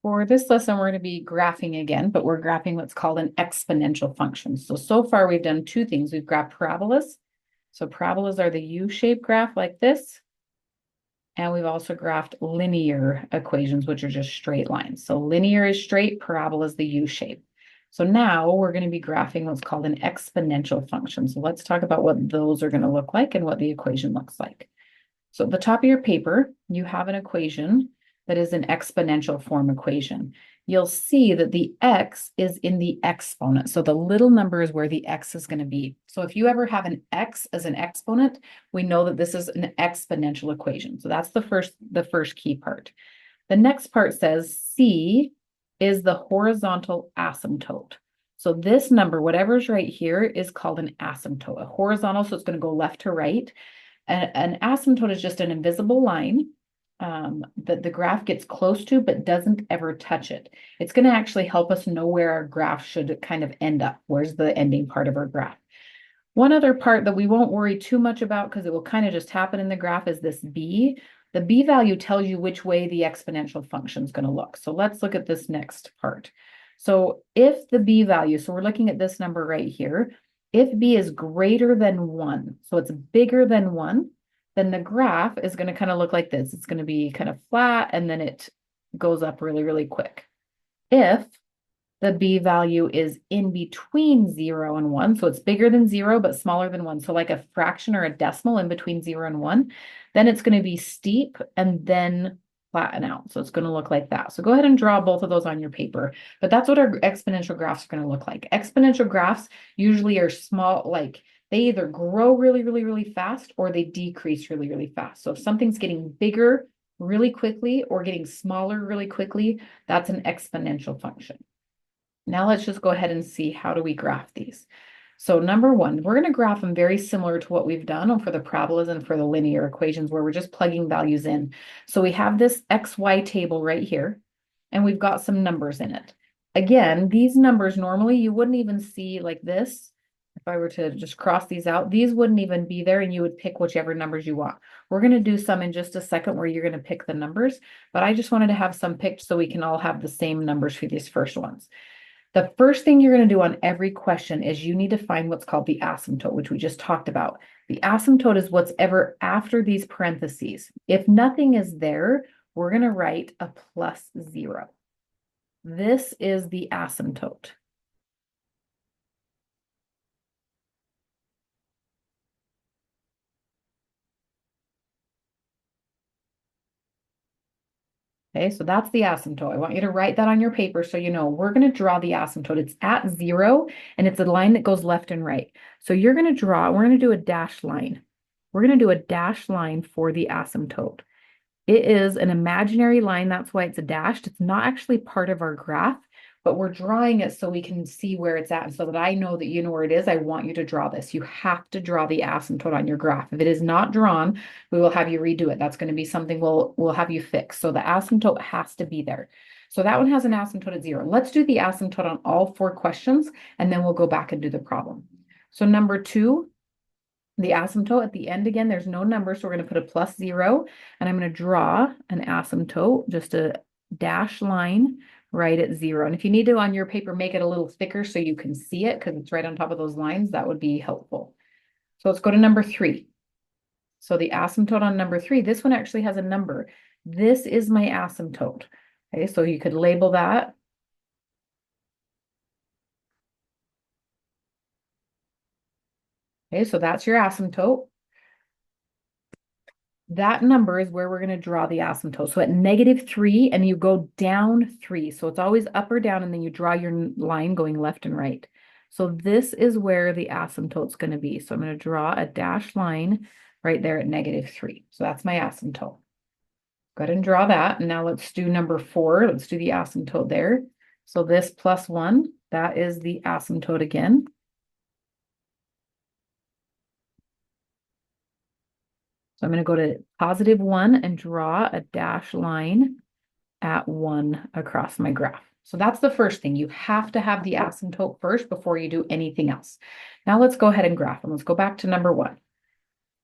For this lesson, we're going to be graphing again, but we're graphing what's called an exponential function. So far we've done two things. We've graphed parabolas. So parabolas are the U-shaped graph like this. And we've also graphed linear equations, which are just straight lines. So linear is straight, parabola is the U-shape. So now we're going to be graphing what's called an exponential function. So let's talk about what those are going to look like and what the equation looks like. So at the top of your paper, you have an equation that is an exponential form equation. You'll see that the x is in the exponent. So the little number is where the x is going to be. So if you ever have an x as an exponent, we know that this is an exponential equation. So that's the first key part. The next part says C is the horizontal asymptote. So this number, whatever's right here, is called an asymptote. A horizontal, so it's going to go left to right. An asymptote is just an invisible line that the graph gets close to, but doesn't ever touch it. It's going to actually help us know where our graph should kind of end up. Where's the ending part of our graph? One other part that we won't worry too much about because it will kind of just happen in the graph is this b. The b value tells you which way the exponential function is going to look. So let's look at this next part. So if the b value, so we're looking at this number right here, if b is greater than 1, so it's bigger than 1, then the graph is going to kind of look like this. It's going to be kind of flat, and then it goes up really, really quick. If the b value is in between 0 and 1, so it's bigger than 0 but smaller than 1, so like a fraction or a decimal in between 0 and 1, then it's going to be steep and then flatten out. So it's going to look like that. So go ahead and draw both of those on your paper. But that's what our exponential graphs are going to look like. Exponential graphs usually are small, like they either grow really, really, really fast or they decrease really, really fast. So if something's getting bigger really quickly or getting smaller really quickly, that's an exponential function. Now let's just go ahead and see how do we graph these. So number one, we're going to graph them very similar to what we've done for the parabolas and for the linear equations where we're just plugging values in. So we have this XY table right here, and we've got some numbers in it. Again, these numbers normally you wouldn't even see like this. If I were to just cross these out, these wouldn't even be there and you would pick whichever numbers you want. We're going to do some in just a second where you're going to pick the numbers, but I just wanted to have some picked so we can all have the same numbers for these first ones. The first thing you're going to do on every question is you need to find what's called the asymptote, which we just talked about. The asymptote is what's ever after these parentheses. If nothing is there, we're going to write a plus 0. This is the asymptote. Okay, so that's the asymptote. I want you to write that on your paper so you know we're going to draw the asymptote. It's at 0 and it's a line that goes left and right. So you're going to draw, we're going to do a dashed line. We're going to do a dashed line for the asymptote. It is an imaginary line, that's why it's a dashed. It's not actually part of our graph, but we're drawing it so we can see where it's at. And so that I know that you know where it is, I want you to draw this. You have to draw the asymptote on your graph. If it is not drawn, we will have you redo it. That's going to be something we'll have you fix. So the asymptote has to be there. So that one has an asymptote at 0. Let's do the asymptote on all 4 questions, and then we'll go back and do the problem. So number 2, the asymptote at the end again, there's no number, so we're going to put a plus 0, and I'm going to draw an asymptote, just a dash line right at 0. And if you need to on your paper, make it a little thicker so you can see it because it's right on top of those lines, that would be helpful. So let's go to number 3. So the asymptote on number 3, this one actually has a number. This is my asymptote. Okay, so you could label that. Okay, so that's your asymptote. That number is where we're going to draw the asymptote. So at -3, and you go down 3. So it's always up or down, and then you draw your line going left and right. So this is where the asymptote is going to be. So I'm going to draw a dashed line right there at -3. So that's my asymptote. Go ahead and draw that. And now let's do number 4. Let's do the asymptote there. So this plus 1, that is the asymptote again. So I'm going to go to +1 and draw a dashed line at 1 across my graph. So that's the first thing. You have to have the asymptote first before you do anything else. Now let's go ahead and graph them. Let's go back to number 1.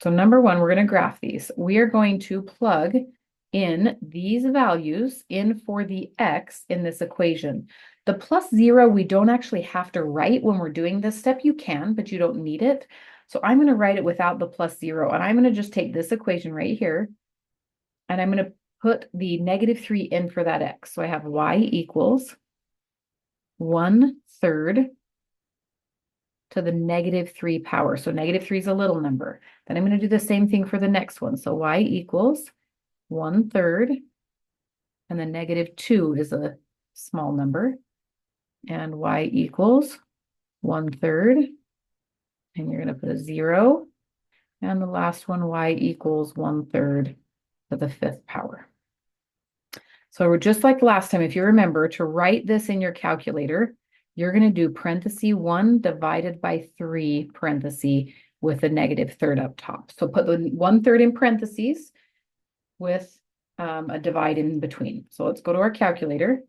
So number 1, we're going to graph these. We are going to plug in these values in for the x in this equation. The +0 we don't actually have to write when we're doing this step. You can, but you don't need it. So I'm going to write it without the +0, and I'm going to just take this equation right here, and I'm going to put the -3 in for that x. So I have y equals 1/3 to the -3 power. So -3 is a little number. Then I'm going to do the same thing for the next one. So y equals 1/3, and the -2 is a small number, and y equals 1/3, and you're going to put a 0, and the last one, y equals 1/3 to the 5th power. So we're just like last time, if you remember, to write this in your calculator, you're going to do parenthesis 1 divided by 3 parenthesis with a -3 up top. So put the 1/3 in parentheses with a divide in between. So let's go to our calculator,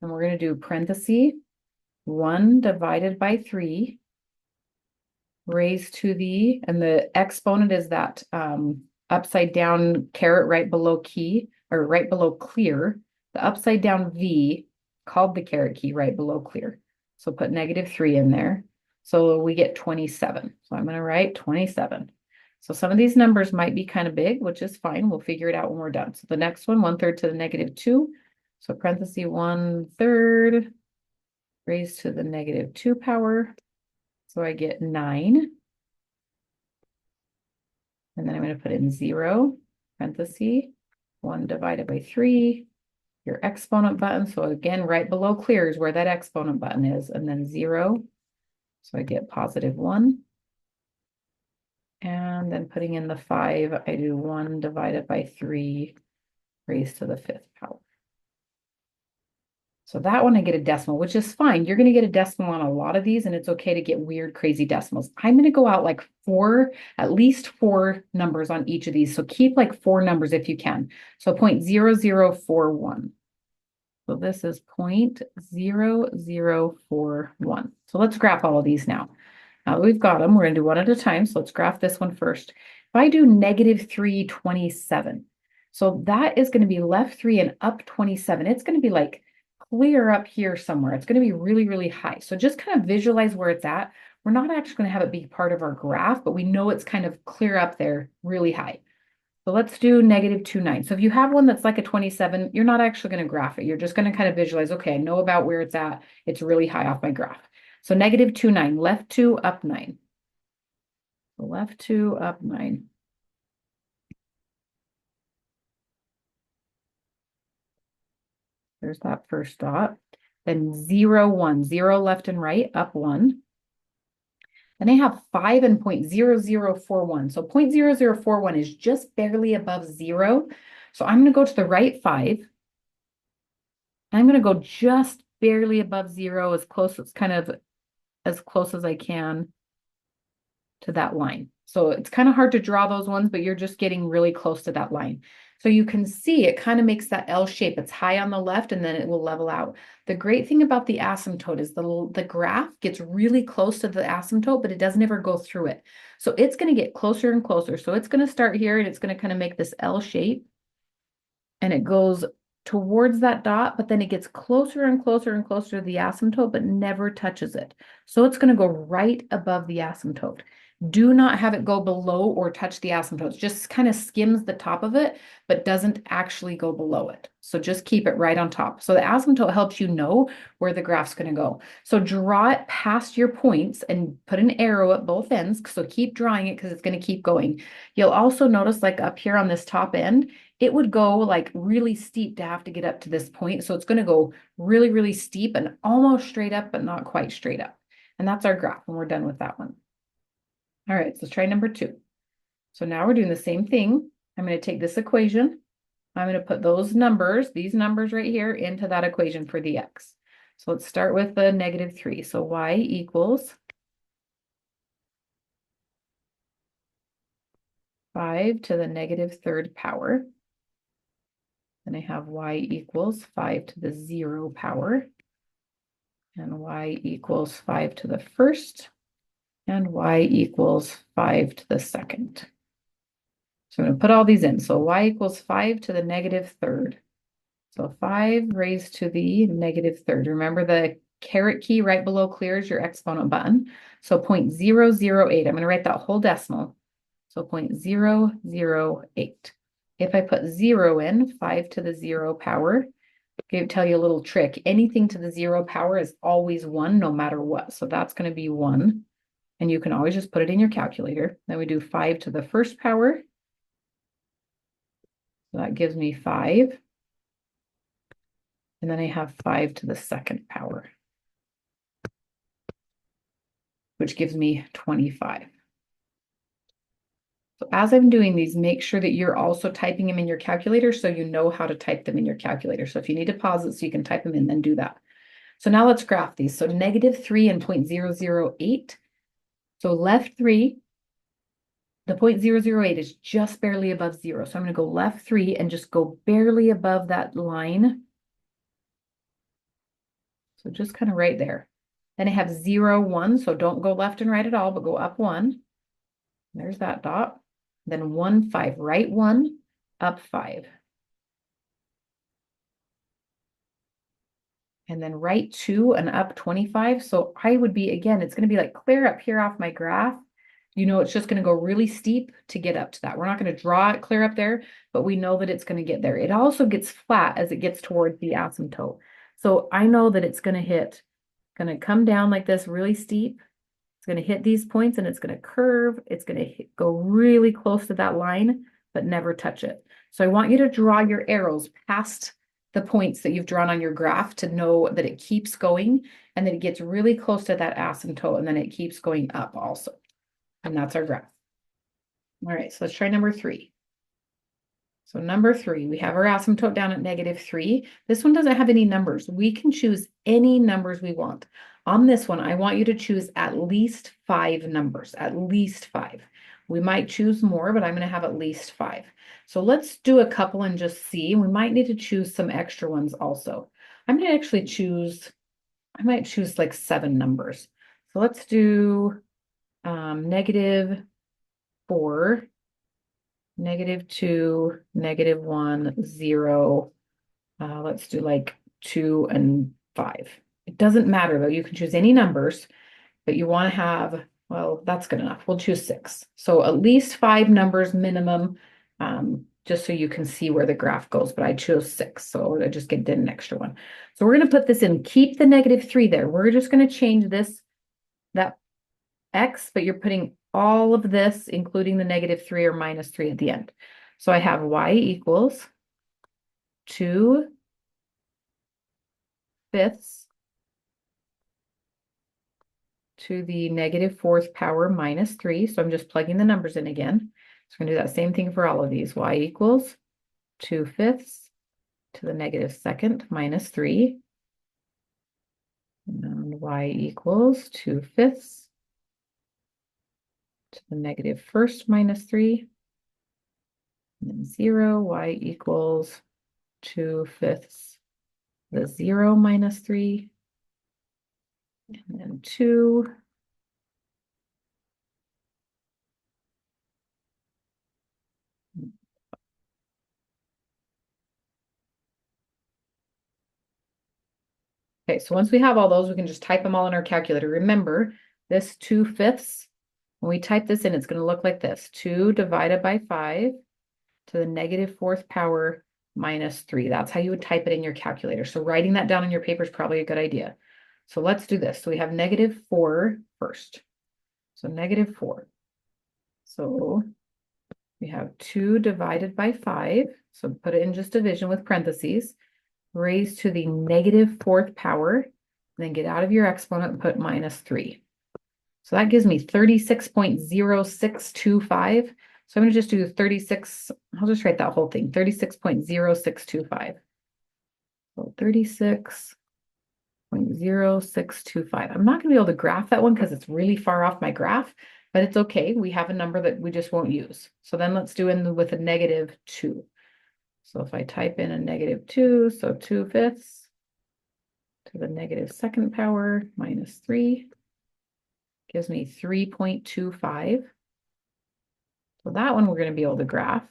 and we're going to do parenthesis 1 divided by 3 raised to the, and the exponent is that upside down caret right below key, or right below clear, the upside down V called the caret key right below clear. So put -3 in there. So we get 27. So I'm going to write 27. So some of these numbers might be kind of big, which is fine. We'll figure it out when we're done. So the next one, 1/3 to the -2. So parenthesis 1/3 raised to the -2 power. So I get 9. And then I'm going to put in 0, parenthesis, 1 divided by 3, your exponent button. So again, right below clear is where that exponent button is, and then 0. So I get +1. And then putting in the 5, I do 1 divided by 3 raised to the 5th power. So that one I get a decimal, which is fine. You're going to get a decimal on a lot of these, and it's okay to get weird, crazy decimals. I'm going to go out like at least 4 numbers on each of these. So keep like 4 numbers if you can. So 0.0041. So this is 0.0041. So let's graph all of these now. Now that we've got them, we're going to do one at a time. So let's graph this one first. If I do -327, so that is going to be left 3 and up 27. It's going to be like clear up here somewhere. It's going to be really, really high. So just kind of visualize where it's at. We're not actually going to have it be part of our graph, but we know it's kind of clear up there really high. So let's do -29. So if you have one that's like a 27, you're not actually going to graph it. You're just going to kind of visualize, okay, I know about where it's at. It's really high off my graph. So -29, left 2, up 9. So left 2, up 9. There's that first dot. Then 0, 1, 0 left and right, up 1. Then I have 5 and 0.0041. So 0.0041 is just barely above 0. So I'm going to go to the right 5. I'm going to go just barely above 0, as close as I can to that line. So it's kind of hard to draw those ones, but you're just getting really close to that line. So you can see it kind of makes that L shape. It's high on the left, and then it will level out. The great thing about the asymptote is the graph gets really close to the asymptote, but it doesn't ever go through it. So it's going to get closer and closer. So it's going to start here, and it's going to kind of make this L shape, and it goes towards that dot, but then it gets closer and closer and closer to the asymptote, but never touches it. So it's going to go right above the asymptote. Do not have it go below or touch the asymptote. It just kind of skims the top of it, but doesn't actually go below it. So just keep it right on top. So the asymptote helps you know where the graph's going to go. So draw it past your points and put an arrow at both ends. So keep drawing it because it's going to keep going. You'll also notice like up here on this top end, it would go like really steep to have to get up to this point. So it's going to go really, really steep and almost straight up, but not quite straight up. And that's our graph, and we're done with that one. All right, so let's try number 2. So now we're doing the same thing. I'm going to take this equation. I'm going to put these numbers right here into that equation for the x. So let's start with the -3. So y equals 5 to the -3rd power. Then I have y equals 5 to the 0 power. And y equals 5 to the 1st. And y equals 5 to the 2nd. So I'm going to put all these in. So y equals 5 to the negative third. So 5 raised to the negative third. Remember the caret key right below clear is your exponent button. So 0.008. I'm going to write that whole decimal. So 0.008. If I put 0 in, 5 to the 0 power, tell you a little trick. Anything to the 0 power is always 1 no matter what. So that's going to be 1. And you can always just put it in your calculator. Then we do 5 to the first power. So that gives me 5. And then I have 5 to the second power, which gives me 25. So as I'm doing these, make sure that you're also typing them in your calculator so you know how to type them in your calculator. So if you need to pause it so you can type them in, then do that. So now let's graph these. So -3 and 0.008. So left 3, the 0.008 is just barely above 0. So I'm going to go left 3 and just go barely above that line. So just kind of right there. Then I have 0, 1. So don't go left and right at all, but go up 1. There's that dot. Then 1, 5. Right 1, up 5. And then right 2 and up 25. So I would be, again, it's going to be like clear up here off my graph. You know, it's just going to go really steep to get up to that. We're not going to draw it clear up there, but we know that it's going to get there. It also gets flat as it gets towards the asymptote. So I know that it's going to come down like this really steep. It's going to hit these points and it's going to curve. It's going to go really close to that line, but never touch it. So I want you to draw your arrows past the points that you've drawn on your graph to know that it keeps going and that it gets really close to that asymptote and then it keeps going up also. And that's our graph. All right, so let's try number 3. So number 3, we have our asymptote down at -3. This one doesn't have any numbers. We can choose any numbers we want. On this one, I want you to choose at least 5 numbers, at least 5. We might choose more, but I'm going to have at least 5. So let's do a couple and just see. We might need to choose some extra ones also. I'm going to actually choose, I might choose like 7 numbers. So let's do -4, -2, -1, 0. Let's do like 2 and 5. It doesn't matter though. You can choose any numbers, but you want to have, well, that's good enough. We'll choose 6. So at least 5 numbers minimum, just so you can see where the graph goes. But I chose 6, so I just did an extra one. So we're going to put this in. Keep the -3 there. We're just going to change this, that X, but you're putting all of this, including the -3 or -3 at the end. So I have y equals 2/5 to the -4th power -3. So I'm just plugging the numbers in again. So I'm going to do that same thing for all of these. Y equals 2/5 to the -2nd -3. And y equals 2/5 to the -1st -3. And then 0, y equals 2/5 the 0 -3, and then 2. Okay, so once we have all those, we can just type them all in our calculator. Remember, this 2/5, when we type this in, it's going to look like this. 2 divided by 5 to the -4th power -3. That's how you would type it in your calculator. So writing that down on your paper is probably a good idea. So let's do this. So we have -4 first. So -4. So we have 2 divided by 5. So put it in just division with parentheses. Raised to the -4th power, then get out of your exponent and put -3. So that gives me 36.0625. So I'm going to just do 36, I'll just write that whole thing, 36.0625. So 36.0625. I'm not going to be able to graph that one because it's really far off my graph, but it's okay. We have a number that we just won't use. So then let's do in with a -2. So if I type in a -2, so 2/5 to the -2nd power -3 gives me 3.25. So that one we're going to be able to graph.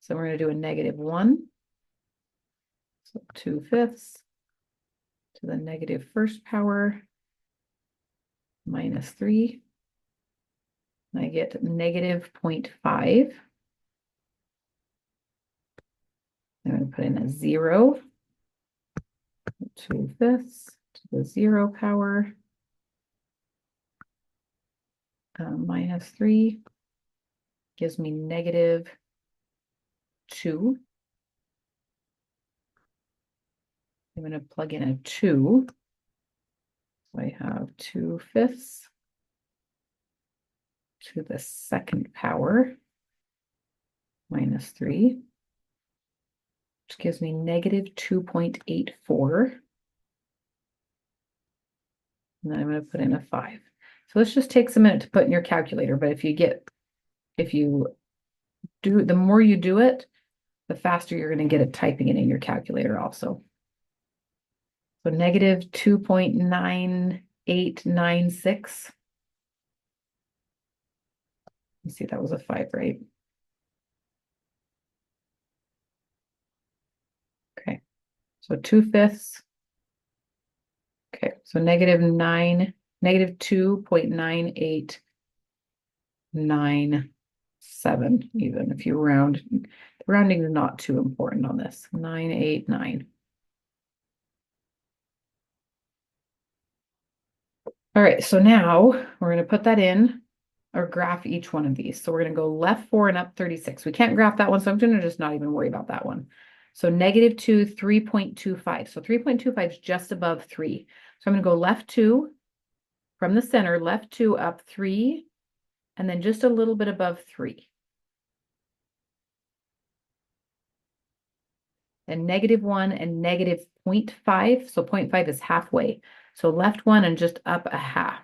So we're going to do a -1. So 2/5 to the negative first power minus 3. And I get -0.5. I'm going to put in a 0. 2/5 to the 0 power minus 3 gives me -2. I'm going to plug in a 2. So I have 2/5 to the second power minus 3, which gives me -2.84. And then I'm going to put in a 5. So this just takes a minute to put in your calculator, but if you do, the more you do it, the faster you're going to get at typing it in your calculator also. So -2.9896. You see, that was a 5, right? Okay, so 2/5. Okay, so -2.9897, even if you round. The rounding is not too important on this. 989. All right, so now we're going to put that in or graph each one of these. So we're going to go left 4 and up 36. We can't graph that one, so I'm going to just not even worry about that one. So -2, 3.25. So 3.25 is just above 3. So I'm going to go left 2 from the center, left 2 up 3, and then just a little bit above 3. And -1 and -0.5. So 0.5 is halfway. So left 1 and just up a half.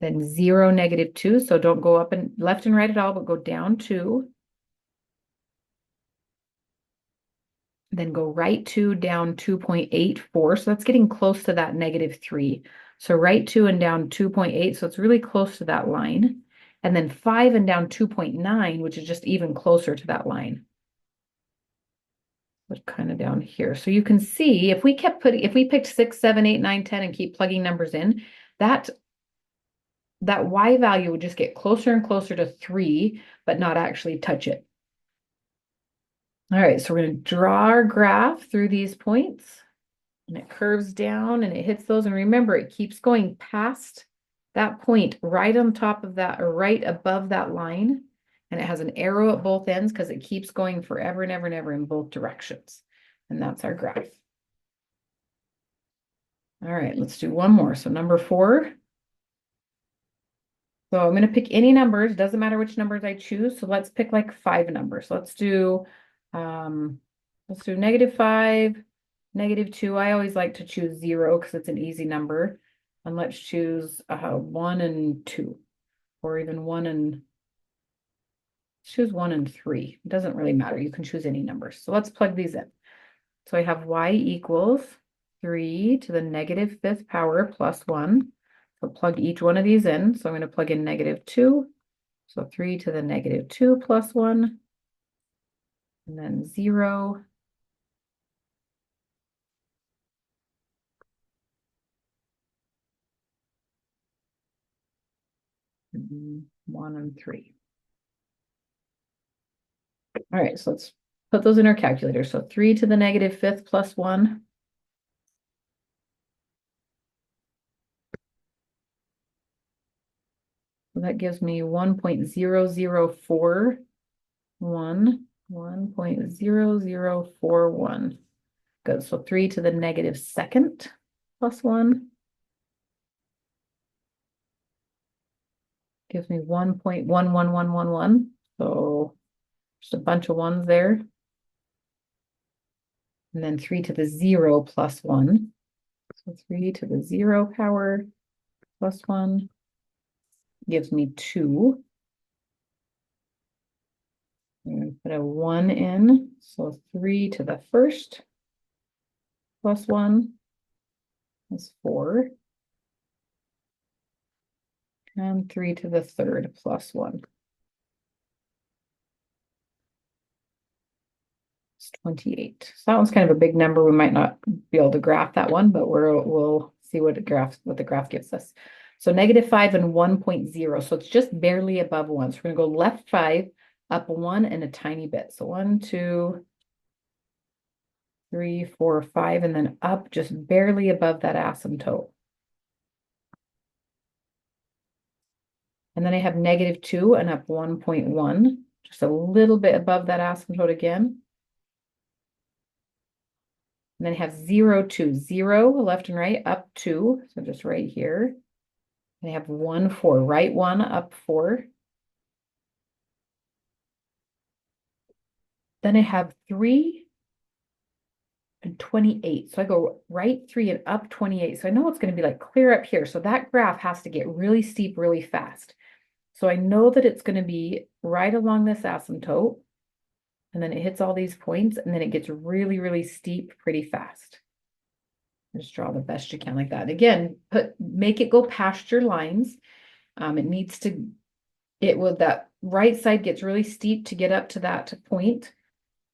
Then 0, -2. So don't go up and left and right at all, but go down 2. Then go right 2, down 2.84. So that's getting close to that -3. So right 2 and down 2.8. So it's really close to that line. And then 5 and down 2.9, which is just even closer to that line. But kind of down here. So you can see if we picked 6, 7, 8, 9, 10 and keep plugging numbers in, that y value would just get closer and closer to 3, but not actually touch it. All right, so we're going to draw our graph through these points, and it curves down and it hits those. And remember, it keeps going past that point right on top of that, or right above that line. And it has an arrow at both ends because it keeps going forever and ever and ever in both directions. And that's our graph. All right, let's do one more. So number 4. So I'm going to pick any numbers. Doesn't matter which numbers I choose. So let's pick like 5 numbers. Let's do -5, -2. I always like to choose 0 because it's an easy number. And let's choose 1 and 2, or even 1 and choose 1 and 3. It doesn't really matter. You can choose any numbers. So let's plug these in. So I have y equals 3 to the -5th power plus 1. So plug each one of these in. So I'm going to plug in -2. So 3 to the -2 plus 1. And then 0. And 1 and 3. All right, so let's put those in our calculator. So 3 to the -5th plus 1. So that gives me 1.0041. 1.0041. Good. So 3 to the -2nd plus 1 gives me 1.11111. So just a bunch of ones there. And then 3 to the 0 plus 1. So 3 to the 0 power plus 1 gives me 2. I'm going to put a 1 in. So 3 to the 1st plus 1 is 4. And 3 to the third plus 1. It's 28. So that one's kind of a big number. We might not be able to graph that one, but we'll see what the graph gives us. So -5 and 1.0. So it's just barely above 1. So we're going to go left 5, up 1, and a tiny bit. So 1, 2, 3, 4, 5, and then up just barely above that asymptote. And then I have -2 and up 1.1, just a little bit above that asymptote again. And then I have 0, 2, 0, left and right, up 2, so just right here. And I have 1, 4, right 1, up 4. Then I have 3 and 28. So I go right 3 and up 28. So I know it's going to be like clear up here. So that graph has to get really steep really fast. So I know that it's going to be right along this asymptote. And then it hits all these points, and then it gets really, really steep pretty fast. Just draw the best you can like that. Again, make it go past your lines. That right side gets really steep to get up to that point.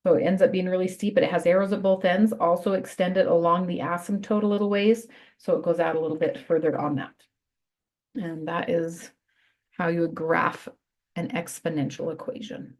So it ends up being really steep, but it has arrows at both ends. Also extend it along the asymptote a little ways, so it goes out a little bit further on that. And that is how you would graph an exponential equation.